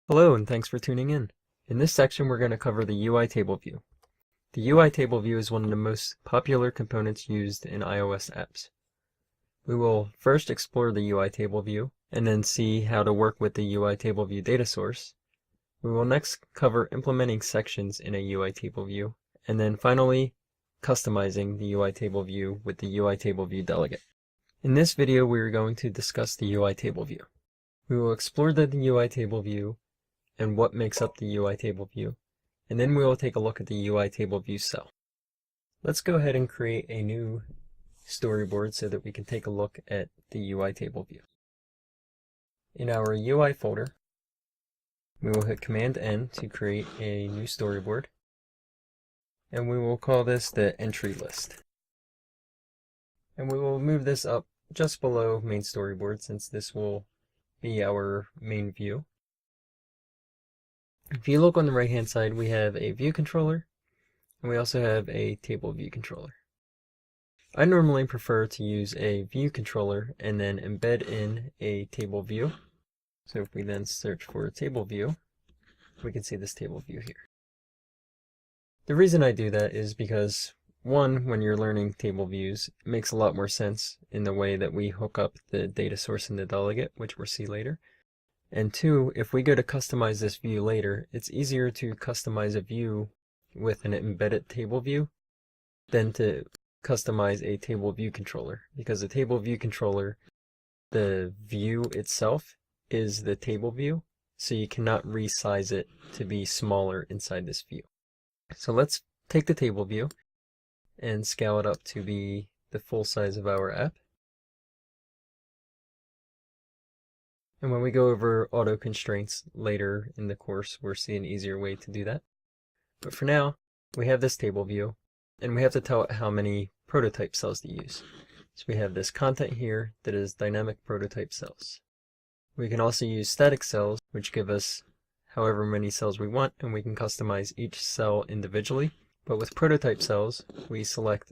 Hello and thanks for tuning in. In this section we're going to cover the UITableView. The UITableView is one of the most popular components used in iOS apps. We will first explore the UITableView and then see how to work with the UITableView data source. We will next cover implementing sections in a UITableView and then finally customizing the UITableView with the UITableView delegate. In this video we are going to discuss the UITableView. We will explore the UITableView and what makes up the UITableView, and then we will take a look at the UITableView cell. Let's go ahead and create a new storyboard so that we can take a look at the UITableView. In our UI folder, we will hit Command N to create a new storyboard, and we will call this the entry list. And we will move this up just below main storyboard since this will be our main view. If you look on the right hand side, we have a view controller and we also have a table view controller. I normally prefer to use a view controller and then embed in a table view. So if we then search for a table view, we can see this table view here. The reason I do that is because one, when you're learning table views, it makes a lot more sense in the way that we hook up the data source and the delegate, which we'll see later. And two, if we go to customize this view later, it's easier to customize a view with an embedded table view than to customize a table view controller, because the table view controller, the view itself is the table view, so you cannot resize it to be smaller inside this view. So let's take the table view and scale it up to be the full size of our app. And when we go over auto constraints later in the course, we'll see an easier way to do that. But for now, we have this table view, and we have to tell it how many prototype cells to use. So we have this content here that is dynamic prototype cells. We can also use static cells, which give us however many cells we want, and we can customize each cell individually. But with prototype cells, we select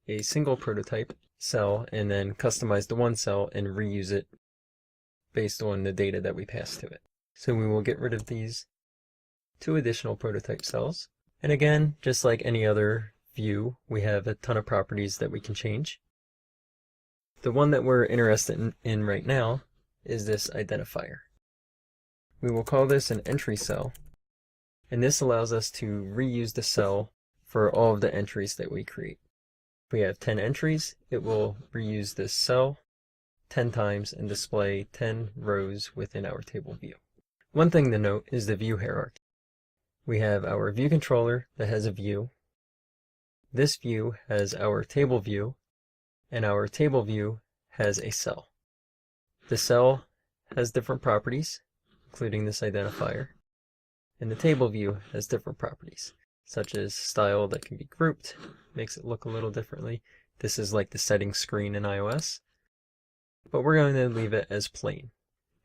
a single prototype cell and then customize the one cell and reuse it based on the data that we pass to it. So we will get rid of these two additional prototype cells. And again, just like any other view, we have a ton of properties that we can change. The one that we're interested in right now is this identifier. We will call this an entry cell, and this allows us to reuse the cell for all of the entries that we create. If we have 10 entries, it will reuse this cell 10 times and display 10 rows within our table view. One thing to note is the view hierarchy. We have our view controller that has a view. This view has our table view, and our table view has a cell. The cell has different properties, including this identifier, and the table view has different properties, such as style that can be grouped, makes it look a little differently. This is like the settings screen in iOS. But we're going to leave it as plain.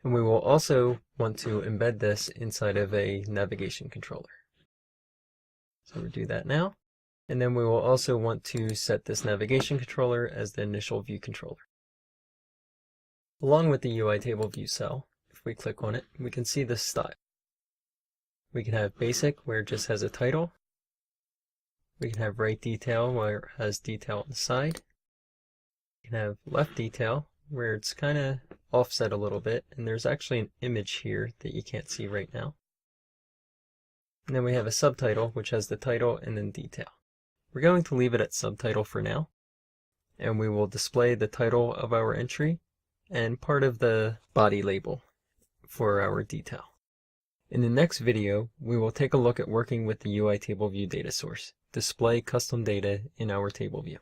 And we will also want to embed this inside of a navigation controller. So we'll do that now. And then we will also want to set this navigation controller as the initial view controller. Along with the UITableView cell, if we click on it, we can see the style. We can have basic, where it just has a title. We can have right detail, where it has detail on the side. We can have left detail, where it's kind of offset a little bit, and there's actually an image here that you can't see right now. And then we have a subtitle, which has the title and then detail. We're going to leave it at subtitle for now, and we will display the title of our entry and part of the body label for our detail. In the next video, we will take a look at working with the UITableView data source, display custom data in our table view.